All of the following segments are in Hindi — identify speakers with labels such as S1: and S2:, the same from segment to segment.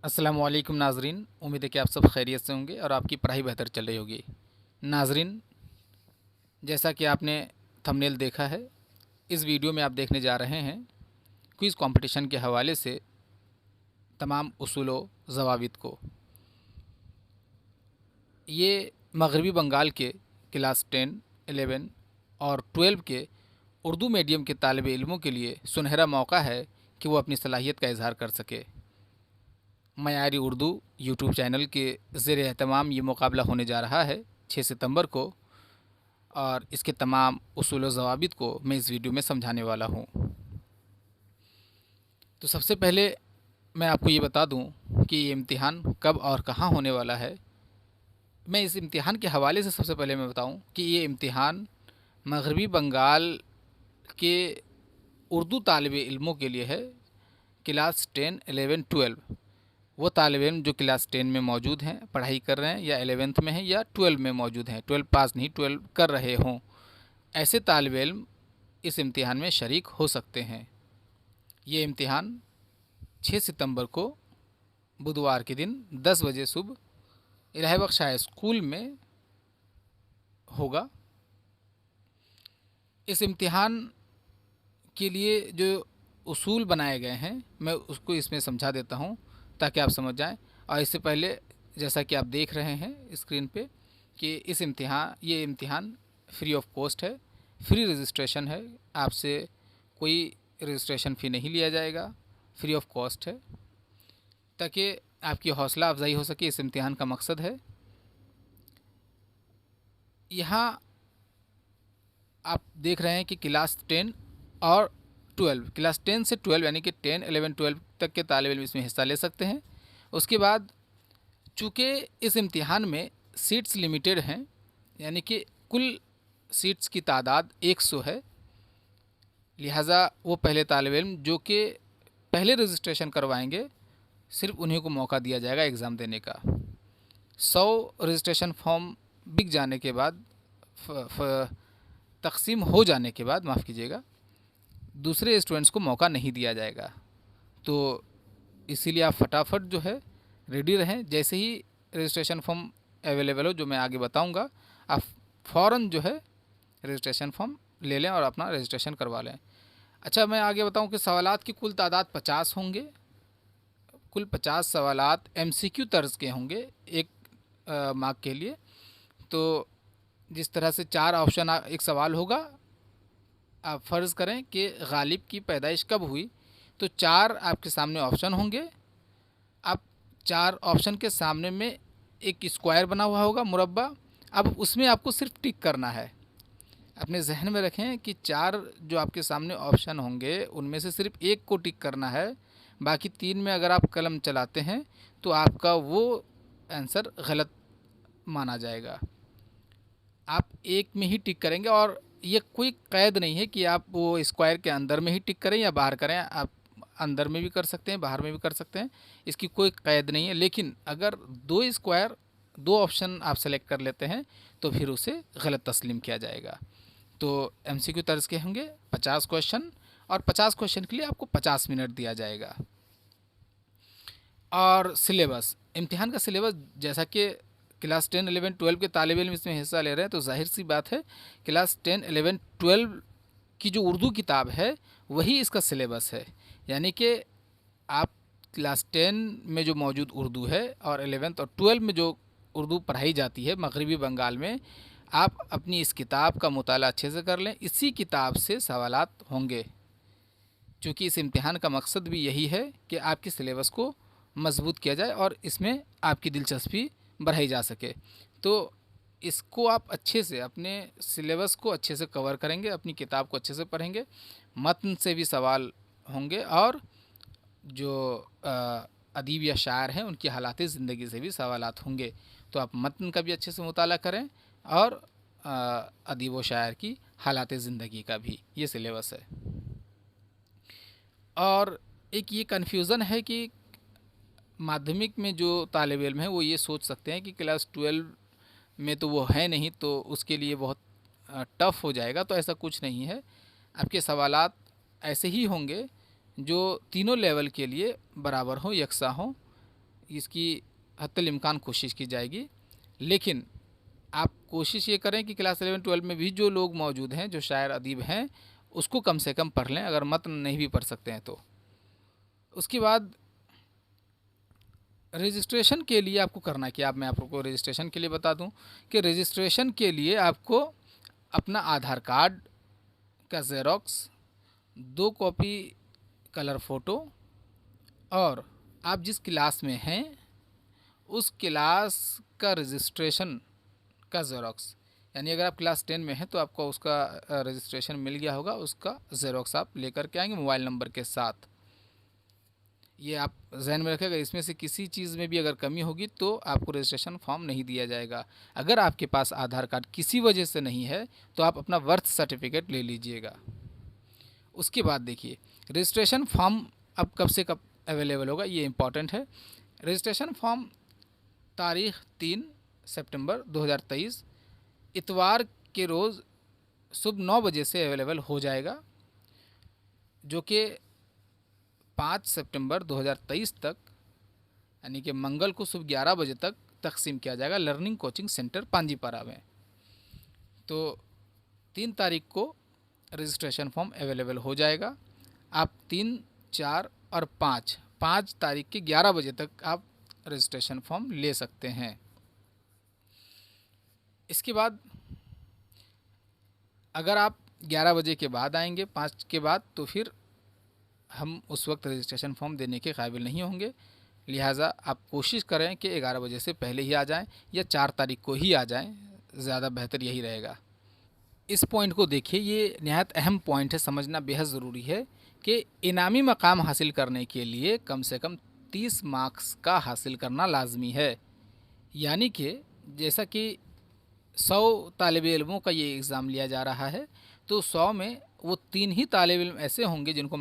S1: अस्सलामुअलैकुम नाज़रीन, उम्मीद है कि आप सब खैरियत से होंगे और आपकी पढ़ाई बेहतर चल रही होगी। नाज़रीन, जैसा कि आपने थंबनेल देखा है, इस वीडियो में आप देखने जा रहे हैं क्विज़ कंपटीशन के हवाले से तमाम उसूल व ज़वाबित को। ये मगरबी बंगाल के क्लास 10, 11 और 12 के उर्दू मीडियम के तालिब इल्मों के लिए सुनहरा मौका है कि वो अपनी सलाहियत का इजहार कर सके। मयारी उर्दू यूट्यूब चैनल के ज़ेर एहतमाम ये मुकाबला होने जा रहा है 6 सितंबर को, और इसके तमाम उसूल व ज़वाबित को मैं इस वीडियो में समझाने वाला हूँ। तो सबसे पहले मैं आपको ये बता दूँ कि ये इम्तिहान कब और कहाँ होने वाला है। मैं इस इम्तिहान के हवाले से सबसे पहले मैं बताऊँ कि ये इम्तिहान मगरबी बंगाल के उर्दू तालिब इल्मों के लिए है, क्लास 10, 11, 12। वो तालिब इल्म जो क्लास 10 में मौजूद हैं, पढ़ाई कर रहे हैं, या 11th में हैं, या 12 में मौजूद हैं, 12 पास नहीं 12 कर रहे हों, ऐसे तालिब इल्म इस इम्तिहान में शरीक हो सकते हैं। ये इम्तिहान 6 सितंबर को बुधवार के दिन 10 बजे सुबह इलाही बख्श हाई स्कूल में होगा। इस इम्तिहान के लिए जो उसूल बनाए गए हैं मैं उसको इसमें समझा देता हूँ ताकि आप समझ जाएं। और इससे पहले, जैसा कि आप देख रहे हैं स्क्रीन पे, कि ये इम्तिहान फ्री ऑफ कॉस्ट है, फ्री रजिस्ट्रेशन है, आपसे कोई रजिस्ट्रेशन फ़ी नहीं लिया जाएगा, फ्री ऑफ कॉस्ट है, ताकि आपकी हौसला अफजाई हो सके। इस इम्तिहान का मकसद है, यहाँ आप देख रहे हैं कि क्लास 10 और 12, क्लास 10 से 12 यानी कि 10, 11, 12 तक के तालिब इल्म इसमें हिस्सा ले सकते हैं। उसके बाद चूँकि इस इम्तिहान में सीट्स लिमिटेड हैं, यानी कि कुल सीट्स की तादाद 100 है, लिहाजा वो पहले तालिब इल्म जो कि पहले रजिस्ट्रेशन करवाएंगे, सिर्फ उन्हीं को मौका दिया जाएगा एग्ज़ाम देने का। 100 रजिस्ट्रेशन फॉर्म बिक जाने के बाद, तकसीम हो जाने के बाद, माफ़ कीजिएगा, दूसरे स्टूडेंट्स को मौका नहीं दिया जाएगा। तो इसीलिए आप फटाफट जो है रेडी रहें। जैसे ही रजिस्ट्रेशन फॉर्म अवेलेबल हो, जो मैं आगे बताऊंगा, आप फ़ौरन जो है रजिस्ट्रेशन फॉर्म ले लें और अपना रजिस्ट्रेशन करवा लें। अच्छा, मैं आगे बताऊं कि सवालात की कुल तादाद 50 होंगे। कुल 50 सवालात MCQ तर्ज के होंगे एक मार्क के लिए। तो जिस तरह से 4 ऑप्शन एक सवाल होगा, आप फ़र्ज़ करें कि गालिब की पैदाइश कब हुई, तो 4 आपके सामने ऑप्शन होंगे। आप 4 ऑप्शन के सामने में एक स्क्वायर बना हुआ होगा, मुरब्बा। अब उसमें आपको सिर्फ टिक करना है। अपने जहन में रखें कि 4 जो आपके सामने ऑप्शन होंगे उनमें से सिर्फ एक को टिक करना है। बाकी 3 में अगर आप कलम चलाते हैं तो आपका वो आंसर गलत माना जाएगा। आप एक में ही टिक करेंगे, और ये कोई कैद नहीं है कि आप वो स्क्वायर के अंदर में ही टिक करें या बाहर करें। आप अंदर में भी कर सकते हैं, बाहर में भी कर सकते हैं, इसकी कोई कैद नहीं है। लेकिन अगर दो ऑप्शन आप सेलेक्ट कर लेते हैं तो फिर उसे गलत तस्लीम किया जाएगा। तो MCQ तर्ज के होंगे 50 क्वेश्चन, और 50 क्वेश्चन के लिए आपको 50 मिनट दिया जाएगा। और सिलेबस, इम्तिहान का सिलेबस, जैसा कि क्लास 10, 11, 12 के तालिब इल्म इसमें हिस्सा ले रहे हैं, तो जाहिर सी बात है क्लास 10, 11, 12 की जो उर्दू किताब है वही इसका सिलेबस है। यानी कि आप क्लास 10 में जो मौजूद उर्दू है और 11th और 12 में जो उर्दू पढ़ाई जाती है मगरबी बंगाल में, आप अपनी इस किताब का मुताला अच्छे से कर लें। इसी किताब से सवालात होंगे, क्योंकि इस इम्तिहान का मकसद भी यही है कि आपके सिलेबस को मजबूत किया जाए और इसमें आपकी दिलचस्पी बढ़ाई जा सके। तो इसको आप अच्छे से, अपने सिलेबस को अच्छे से कवर करेंगे, अपनी किताब को अच्छे से पढ़ेंगे, मतन से भी सवाल होंगे, और जो अदीब या शायर हैं उनकी हालात ज़िंदगी से भी सवालात होंगे। तो आप मतन का भी अच्छे से मुताला करें, और अदीब व शायर की हालात ज़िंदगी का भी ये सिलेबस है। और एक ये कन्फ्यूज़न है कि माध्यमिक में जो तालिब इल्म है वो ये सोच सकते हैं कि क्लास 12 में तो वो है नहीं, तो उसके लिए बहुत टफ़ हो जाएगा। तो ऐसा कुछ नहीं है। आपके सवालात ऐसे ही होंगे जो तीनों लेवल के लिए बराबर हों, यकसा हों। इसकी हत्तल इम्कान कोशिश की जाएगी। लेकिन आप कोशिश ये करें कि क्लास 11-12 में भी जो लोग मौजूद हैं, जो शायर अदीब हैं, उसको कम से कम पढ़ लें, अगर मतन नहीं भी पढ़ सकते हैं तो। उसके बाद रजिस्ट्रेशन के लिए आपको करना क्या, अब मैं आपको रजिस्ट्रेशन के लिए बता दूं कि रजिस्ट्रेशन के लिए आपको अपना आधार कार्ड का ज़ेरॉक्स, 2 कॉपी कलर फ़ोटो, और आप जिस क्लास में हैं उस क्लास का रजिस्ट्रेशन का ज़ेरॉक्स, यानी अगर आप क्लास 10 में हैं तो आपको उसका रजिस्ट्रेशन मिल गया होगा, उसका ज़ेरॉक्स आप लेकर के आएंगे मोबाइल नंबर के साथ। ये आप जहन में रखिएगा, इसमें से किसी चीज़ में भी अगर कमी होगी तो आपको रजिस्ट्रेशन फॉर्म नहीं दिया जाएगा। अगर आपके पास आधार कार्ड किसी वजह से नहीं है तो आप अपना बर्थ सर्टिफिकेट ले लीजिएगा। उसके बाद देखिए रजिस्ट्रेशन फॉर्म अब कब से कब अवेलेबल होगा, ये इम्पॉर्टेंट है। रजिस्ट्रेशन फॉर्म तारीख 3 सितंबर 2023 इतवार के रोज़ सुबह 9 बजे से अवेलेबल हो जाएगा, जो कि 5 सितंबर 2023 तक, यानी कि मंगल को सुबह 11 बजे तक तकसीम किया जाएगा लर्निंग कोचिंग सेंटर पांजीपारा में। तो 3 तारीख को रजिस्ट्रेशन फॉर्म अवेलेबल हो जाएगा। आप 3, 4 और 5 तारीख के 11 बजे तक आप रजिस्ट्रेशन फॉर्म ले सकते हैं। इसके बाद अगर आप 11 बजे के बाद आएंगे, 5 के बाद, तो फिर हम उस वक्त रजिस्ट्रेशन फॉर्म देने के काबिल नहीं होंगे। लिहाजा आप कोशिश करें कि 11 बजे से पहले ही आ जाएं या 4 तारीख को ही आ जाएं, ज़्यादा बेहतर यही रहेगा। इस पॉइंट को देखिए, ये निहायत अहम पॉइंट है, समझना बेहद ज़रूरी है कि इनामी मकाम हासिल करने के लिए कम से कम 30 मार्क्स का हासिल करना लाजमी है। यानी कि जैसा कि 100 तालिब इल्मों का ये एग्ज़ाम लिया जा रहा है, तो 100 में वो 3 ही तालिब इल्म ऐसे होंगे जिनको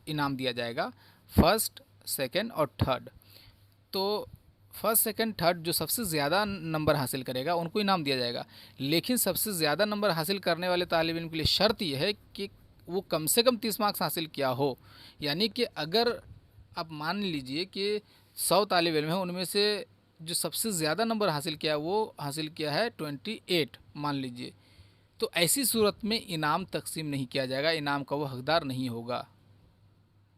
S1: इनाम दिया जाएगा, फर्स्ट, सेकंड और थर्ड। तो फर्स्ट, सेकंड, थर्ड जो सबसे ज़्यादा नंबर हासिल करेगा उनको इनाम दिया जाएगा। लेकिन सबसे ज़्यादा नंबर हासिल करने वाले तालिब इल्म के लिए शर्त यह है कि वो कम से कम 30 मार्क्स हासिल किया हो। यानी कि अगर आप मान लीजिए कि 100 तालिब इल्म हैं, उनमें से जो सबसे ज़्यादा नंबर हासिल किया वो हासिल किया है 28 मान लीजिए, तो ऐसी सूरत में इनाम तकसीम नहीं किया जाएगा, इनाम का वो हकदार नहीं होगा।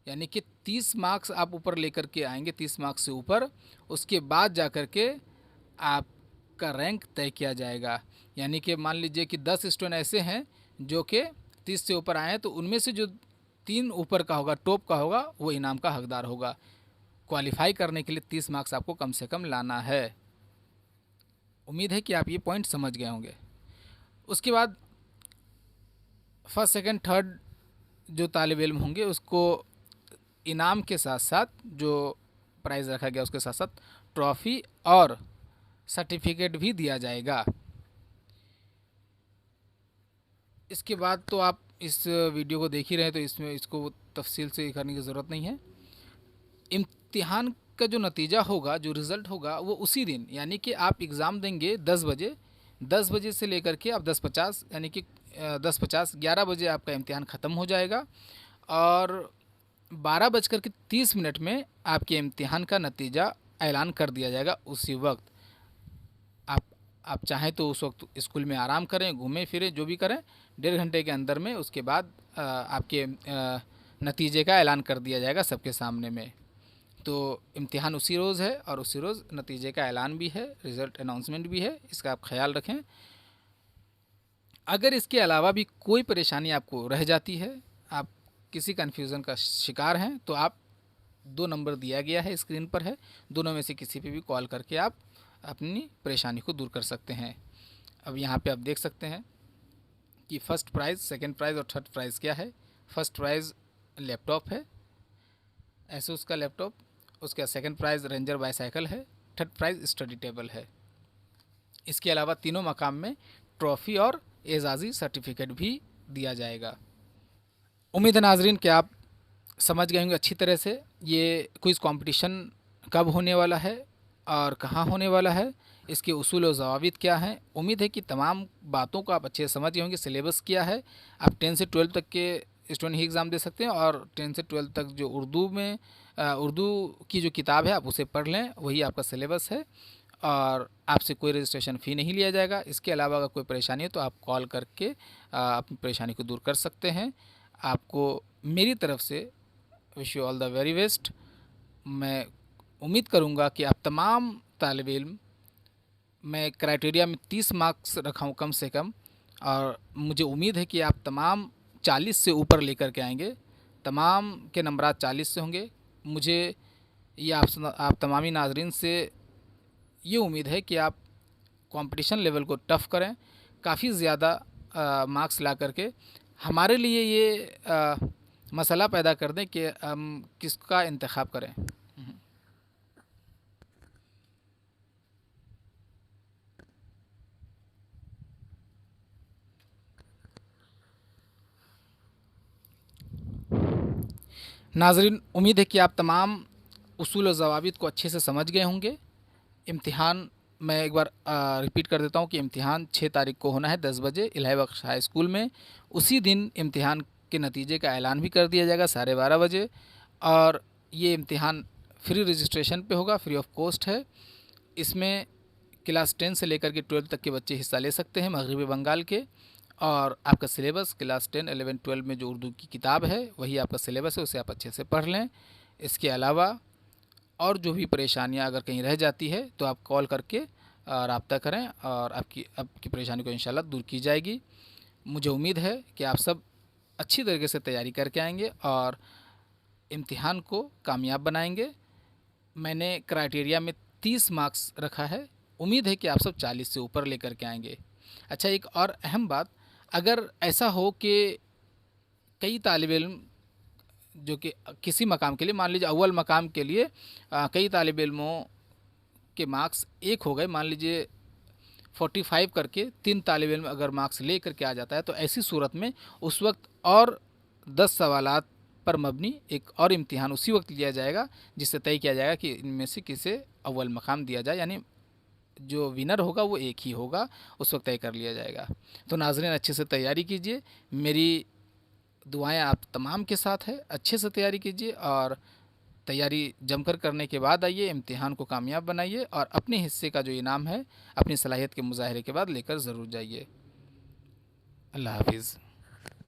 S1: यानी कि 30 मार्क्स आप ऊपर लेकर के आएंगे, 30 मार्क्स से ऊपर, उसके बाद जा कर के आपका रैंक तय किया जाएगा। यानी कि मान लीजिए कि 10 स्टूडेंट ऐसे हैं जो कि 30 से ऊपर आए हैं, तो उनमें से जो 3 ऊपर का होगा, टॉप का होगा, वो इनाम का हकदार होगा। क्वालिफाई करने के लिए 30 मार्क्स आपको कम से कम लाना है। उम्मीद है कि आप ये पॉइंट समझ गए होंगे। उसके बाद फर्स्ट, सेकंड, थर्ड जो तालिब इल्म होंगे उसको इनाम के साथ साथ, जो प्राइज़ रखा गया उसके साथ साथ ट्रॉफ़ी और सर्टिफिकेट भी दिया जाएगा। इसके बाद तो आप इस वीडियो को देख ही रहे हैं, तो इसमें इसको तफसील से करने की ज़रूरत नहीं है। इम्तिहान का जो नतीजा होगा, जो रिज़ल्ट होगा, वो उसी दिन, यानी कि आप एग्ज़ाम देंगे 10 बजे, 10 बजे से लेकर के आप 10:50, यानी कि 10:50 11 बजे आपका इम्तिहान ख़त्म हो जाएगा, और 12:30 में आपके इम्तिहान का नतीजा ऐलान कर दिया जाएगा उसी वक्त। आप चाहें तो उस वक्त स्कूल में आराम करें, घूमें फिरें, जो भी करें, 1.5 घंटे के अंदर में उसके बाद आपके नतीजे का ऐलान कर दिया जाएगा सबके सामने में। तो इम्तिहान उसी रोज़ है और उसी रोज़ नतीजे का ऐलान भी है, रिज़ल्ट अनाउंसमेंट भी है, इसका आप ख्याल रखें। अगर इसके अलावा भी कोई परेशानी आपको रह जाती है, आप किसी कन्फ्यूज़न का शिकार हैं, तो आप 2 नंबर दिया गया है, स्क्रीन पर है, दोनों में से किसी पे भी कॉल करके आप अपनी परेशानी को दूर कर सकते हैं। अब यहाँ पे आप देख सकते हैं कि फ़र्स्ट प्राइज़, सेकंड प्राइज़ और थर्ड प्राइज़ क्या है। फ़र्स्ट प्राइज़ लैपटॉप है, एसूस का लैपटॉप, उसका सेकंड प्राइज़ रेंजर बाईसाइकिल है, थर्ड प्राइज़ स्टडी टेबल है। इसके अलावा तीनों मकाम में ट्रॉफ़ी और एजाज़ी सर्टिफिकेट भी दिया जाएगा। उम्मीद है नाजरीन कि आप समझ गए होंगे अच्छी तरह से ये क्विज़ कंपटीशन कब होने वाला है और कहाँ होने वाला है, इसके उसूल और ज़वाबित क्या हैं। उम्मीद है कि तमाम बातों को आप अच्छे से समझ गए होंगे। सिलेबस क्या है, आप 10 से 12 तक के स्टूडेंट ही एग्ज़ाम दे सकते हैं, और 10 से 12 तक जो उर्दू में उर्दू की जो किताब है आप उसे पढ़ लें, वही आपका सिलेबस है और आपसे कोई रजिस्ट्रेशन फ़ी नहीं लिया जाएगा। इसके अलावा अगर कोई परेशानी है तो आप कॉल करके अपनी परेशानी को दूर कर सकते हैं। आपको मेरी तरफ से wish you all the very best. मैं उम्मीद करूँगा कि आप तमाम तालिब इल्म, मैं क्राइटेरिया में 30 मार्क्स रखा हूँ कम से कम, और मुझे उम्मीद है कि आप तमाम 40 से ऊपर लेकर के आएंगे। तमाम के नंबरात 40 से होंगे। मुझे ये आप तमामी नाजरीन से ये उम्मीद है कि आप कंपटीशन लेवल को टफ़ करें, काफ़ी ज़्यादा मार्क्स ला करके हमारे लिए ये मसला पैदा कर दें कि हम किसका इंतखाब करें। नाज़रीन, उम्मीद है कि आप तमाम उसूल और ज़वाबित को अच्छे से समझ गए होंगे। इम्तिहान मैं एक बार रिपीट कर देता हूँ कि इम्तिहान 6 तारीख को होना है 10 बजे इलाही बख्श हाई स्कूल में। उसी दिन इम्तिहान के नतीजे का ऐलान भी कर दिया जाएगा 12:30 बजे, और ये इम्तिहान फ्री रजिस्ट्रेशन पे होगा, फ्री ऑफ कॉस्ट है। इसमें क्लास 10 से लेकर के 12 तक के बच्चे हिस्सा ले सकते हैं मगरिबी बंगाल के, और आपका सिलेबस क्लास 10, 11, 12 में जो उर्दू की किताब है वही आपका सिलेबस है, उसे आप अच्छे से पढ़ लें। इसके अलावा और जो भी परेशानियां अगर कहीं रह जाती है तो आप कॉल करके रब्ता करें और आपकी परेशानी को इंशाल्लाह दूर की जाएगी। मुझे उम्मीद है कि आप सब अच्छी तरीके से तैयारी करके आएंगे और इम्तिहान को कामयाब बनाएंगे। मैंने क्राइटेरिया में 30 मार्क्स रखा है, उम्मीद है कि आप सब 40 से ऊपर लेकर के आएंगे। अच्छा, एक और अहम बात, अगर ऐसा हो कि कई तालिब इल्म जो कि किसी मकाम के लिए, मान लीजिए अव्वल मकाम के लिए कई तालिब इल्मों के मार्क्स एक हो गए, मान लीजिए 45 करके 3 तालिब इल्म अगर मार्क्स ले करके आ जाता है, तो ऐसी सूरत में उस वक्त और 10 सवालात पर मबनी एक और इम्तिहान उसी वक्त लिया जाएगा, जिससे तय किया जाएगा कि इनमें से किसे अव्वल मकाम दिया जाए, यानी जो विनर होगा वो एक ही होगा, उस वक्त तय कर लिया जाएगा। तो नाज़रीन, अच्छे से तैयारी कीजिए, मेरी दुआएं आप तमाम के साथ है। अच्छे से तैयारी कीजिए और तैयारी जमकर करने के बाद आइए, इम्तिहान को कामयाब बनाइए और अपने हिस्से का जो इनाम है अपनी सलाहियत के मुजाहरे के बाद लेकर ज़रूर जाइए। अल्लाह हाफिज़।